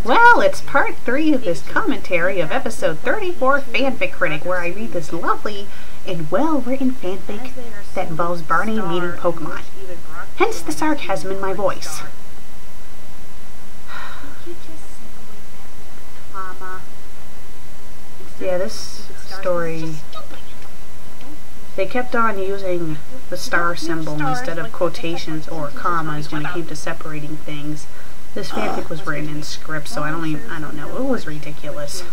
Well, it's part 3 of this commentary of episode 34 FanFic Critic, where I read this lovely and well-written fanfic that involves Barney meeting Pokemon. Hence the sarcasm in my voice. Yeah, this story, they kept on using the star symbol instead of quotations or commas when it came to separating things. This fanfic was written in script, so I don't know, it was ridiculous.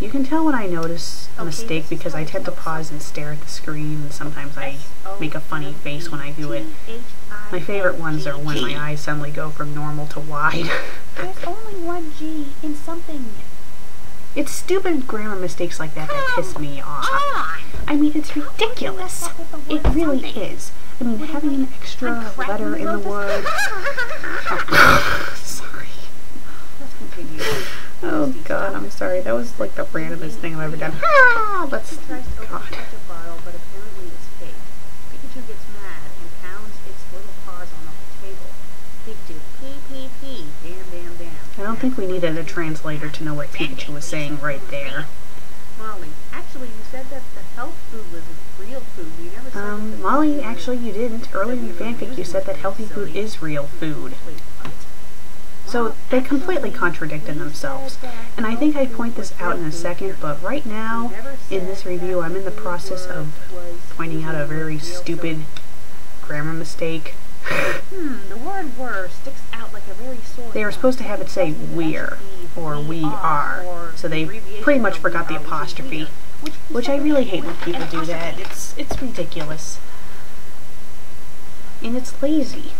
You can tell when I notice a mistake because I tend to pause and stare at the screen, and sometimes I make a funny face when I do it. My favorite ones are when my eyes suddenly go from normal to wide. There's only one G in something. It's stupid grammar mistakes like that that piss me off. I mean, it's ridiculous. It really is. I mean, having an extra letter in the word. Sorry. Let's continue. Oh God, I'm sorry. That was like the randomest thing I've ever done. Let's. God. But apparently it's fake. Pikachu gets mad and pounds its little paws on the table. Pikachu, pee pee pee, damn damn damn. I don't think we needed a translator to know what Pikachu was saying right there. Molly, actually you said that the health food was real food. You never said Molly, actually you didn't. Earlier in the fanfic you said that healthy food is real food. Wait, what? So they completely contradicted themselves. And I think I point this out in a second, but right now, in this review, I'm in the process of pointing out a very stupid grammar mistake. The word "were" sticks out like a very sore. They were supposed to have it say "we're" or "we are," so they pretty much forgot the apostrophe, which I really hate when people do that. It's ridiculous. And it's lazy.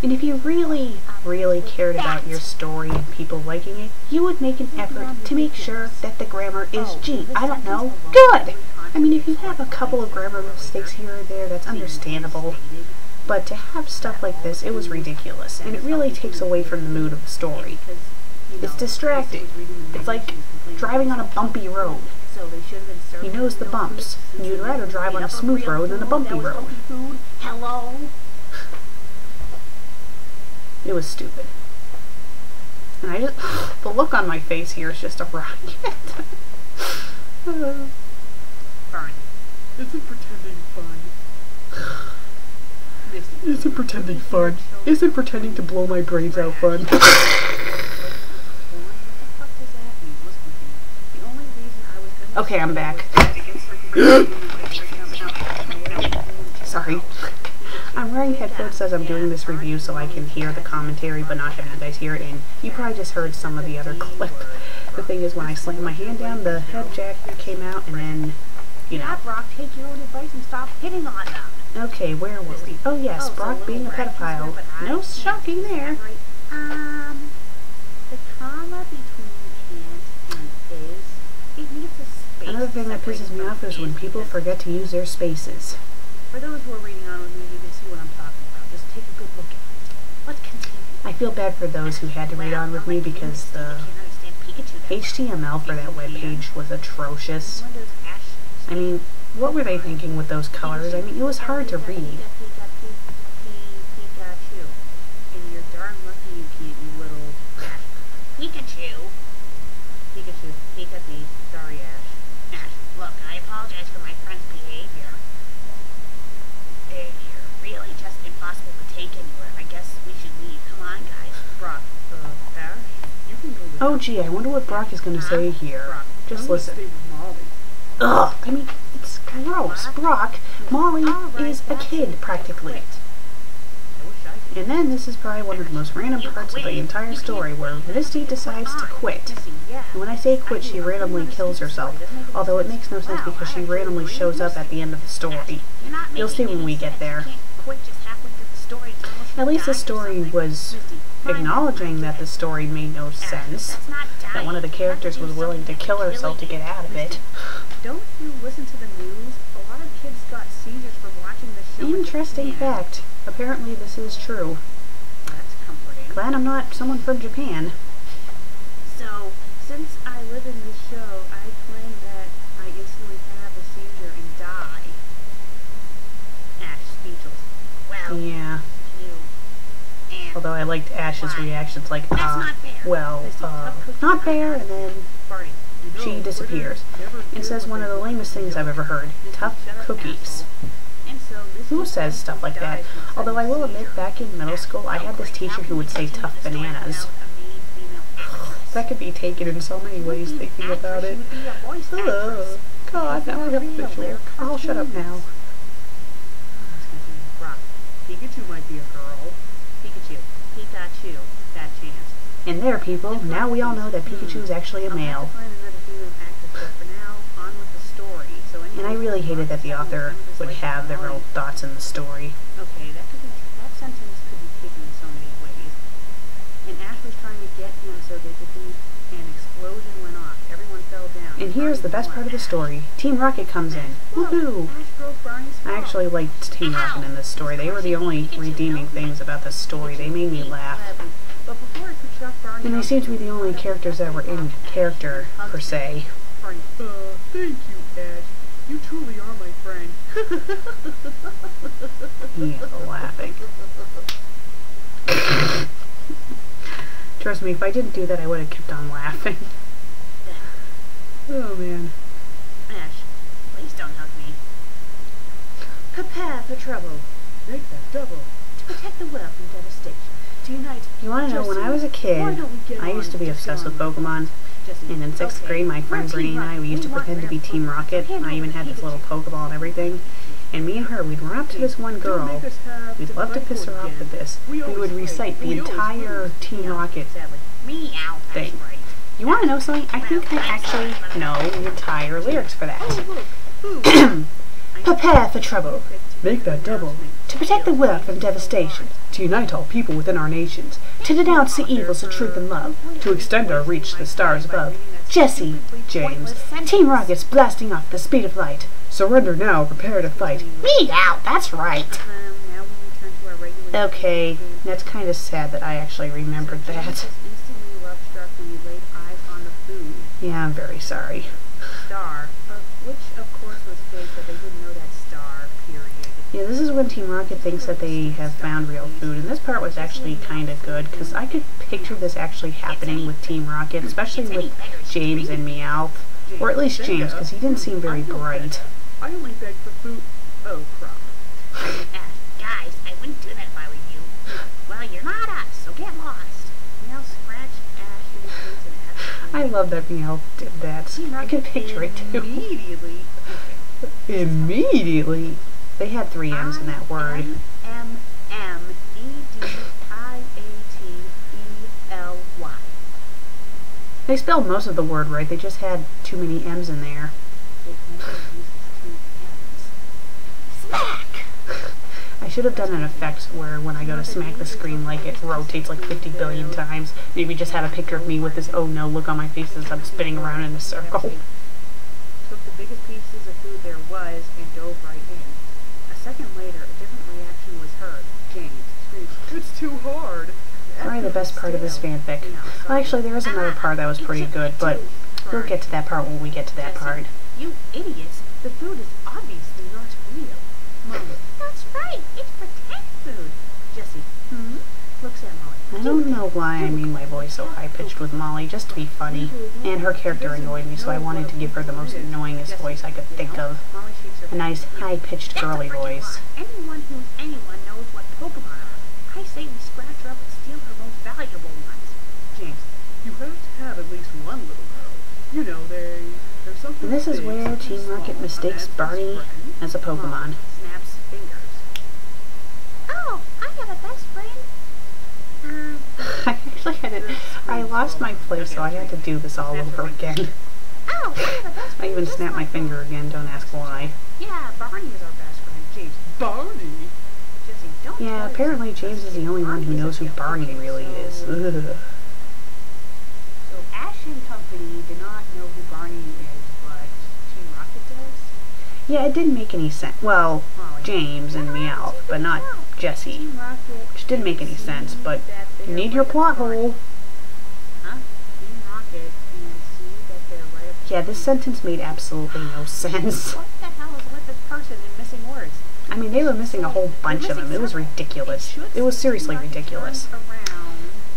And if you really, really cared about your story and people liking it, you would make an effort to make sure that the grammar is G. I don't know, good! I mean, if you have a couple of grammar mistakes here or there, that's understandable. But to have stuff like this, it was ridiculous. And it really takes away from the mood of the story. It's distracting. It's like driving on a bumpy road. He knows the bumps, and you'd rather drive on a smooth road than a bumpy road. Hello? It was stupid. And I just, the look on my face here is just a riot. Barney, isn't pretending fun? Isn't pretending fun? Isn't pretending to blow my brains out fun? Okay, I'm back. Sorry. I'm wearing headphones as I'm doing this review so I can hear the commentary but not have you guys hear it, and you probably just heard some of the other clip. The thing is, when I slammed my hand down, the head jack came out, and then, you know. Brock, take your own advice and stop hitting on them. Okay, where were we? Oh yes, Brock being a pedophile. No shocking there. The comma between and is, it needs a space. Another thing that pisses me off is when people forget to use their spaces. For those who are reading on with me, you can see what I'm talking about. Just take a good look at it. Let's continue. I feel bad for those who had to read on with me because the HTML for that webpage was atrocious. I mean, what were they thinking with those colors? I mean, it was hard to read. Pikachu. And you're darn lucky you can't, you little Ash. Pikachu. Pikachu. Pikachu. Sorry, Ash. Ash, look, I apologize for my friend's behavior. You're really just impossible to take anywhere. I guess we should leave. Come on, guys. Brock. Ash? You can go with Oh gee, I wonder what Brock is going to say here. Brock, Just listen. stay with Molly. Ugh! I mean, it's gross. Brock, Molly is a kid, practically. And then this is probably one of the most random parts of the entire story, where Misty decides to quit. And when I say quit, she randomly kills herself, although it makes no sense because she randomly shows up at the end of the story. You'll see when we get there. At least the story was acknowledging that the story made no sense, that one of the characters was willing to kill herself to get out of it. Don't you listen to the news? A lot of kids got seizures from watching the show. Interesting fact. Apparently this is true. That's comforting. Glad I'm not someone from Japan. So, since I live in this show, I claim that I instantly have a seizure and die. Ash, speechless. Well, Yeah. Although I liked Ash's reactions, like, well, not fair, and then Barney, she disappears and says one of the lamest things I've ever heard. Tough cookies. Who says stuff like that? Although I will admit, back in middle school, I had this teacher who would say tough bananas. That could be taken in so many ways thinking about it. Ugh. God, now I have a visual. I'll shut up now. Pikachu might be a girl. Pikachu. That chance. And there, people, now we all know that Pikachu is actually a male. And I really hated that the author would have their own thoughts in the story. Okay, that sentence could be taken in so many ways. And Ash was trying to get him so they could be, an explosion went off. Everyone fell down. And here's the best part of the story. Team Rocket comes in. Woohoo! I actually liked Team Rocket in this story. They were the only redeeming things about this story. They made me laugh. And they seem to be the only characters that were in character, per se. Thank you, Ash. You truly are my friend. Yeah, laughing. Trust me, if I didn't do that, I would have kept on laughing. Oh, man. Ash, please don't hug me. Prepare for trouble. Make that double. To protect the world from devastation. To unite. You want to know, when I was a kid, I used to be obsessed with Pokemon. And in 6th grade, my friend Barney and I, we used to pretend to be Team Rocket. I even had this little Pokeball and everything. And me and her, we'd run up to this one girl. We'd love to piss her off with this. We would recite the entire Team Rocket thing. You want to know something? I think I actually know the entire lyrics for that. Prepare for trouble. Make that double. To protect the world from devastation. To unite all people within our nations. To denounce the evils of truth and love. To extend our reach to the stars above. Jesse, James, Team Rocket's blasting off the speed of light. Surrender now, prepare to fight. Meow, that's right. Okay, that's kind of sad that I actually remembered that. Yeah, I'm very sorry. Star, which of course was fake, but they didn't know that star, period. Yeah, this is when Team Rocket thinks that they have found real food, and this part was actually kind of good, because I could picture this actually happening with Team Rocket, especially with James and Meowth, or at least James, because he didn't seem very bright. I only beg for food. Oh, crap. Guys, I wouldn't do that if I were you. Well, you're not us, so get lost. Now scratch Ash in the face and Ash. I love that Meowth did that. I can picture it too. Immediately. They had 3 M's in that word. I-M-M-E-D-I-A-T-E-L-Y. They spelled most of the word right, they just had too many M's in there. Smack! I should have done an effect where when I go to smack the screen, like it rotates like 50 billion times. Maybe just have a picture of me with this oh no look on my face as I'm spinning around in a circle. Took the biggest pieces of food there was and dove right in. A second later, a different reaction was heard. James screamed, "It's too hard!" Probably the best part of this fanfic. Well, actually, there is another part that was pretty good, but we'll get to that part when we get to that part. You idiots! The food is obviously not real. Molly, that's right! It's pretend food! Jesse, looks at Molly. I don't know why I made my voice so high-pitched with Molly, just to be funny. And her character annoyed me, so I wanted to give her the most annoyingest voice I could think of. A nice, high-pitched girly voice. Anyone who's anyone knows what Pokemon are. I say we scratch her up and steal her most valuable ones. James, you have to have at least one little girl. You know, there's something. And this is where Team Rocket mistakes Barney as a Pokemon. Snaps fingers. Oh, I have a best friend. I actually had it. I lost my place, so I had to do this all over again. Oh, I have a best friend. I even snapped my finger again, don't ask why. Yeah, Barney is our best friend. James. Barney? Jesse, don't. Yeah, apparently James is the only one who knows who Barney really is. Ugh. So Ash and company do not know who Barney is, but Team Rocket does? Yeah, it didn't make any sense. Well, James and Meowth, but not Jesse. Which didn't make any sense, but you need your plot hole. Huh? Team Rocket and see that they're right up. Yeah, this sentence made absolutely no sense. What the hell is with this person and missing words? I mean, they were missing a whole bunch of them. It was ridiculous. It was seriously ridiculous.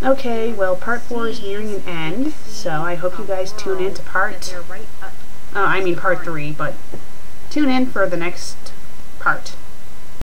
Okay, well, part 4 is nearing an end, so I hope you guys tune in to part 3, but tune in for the next part.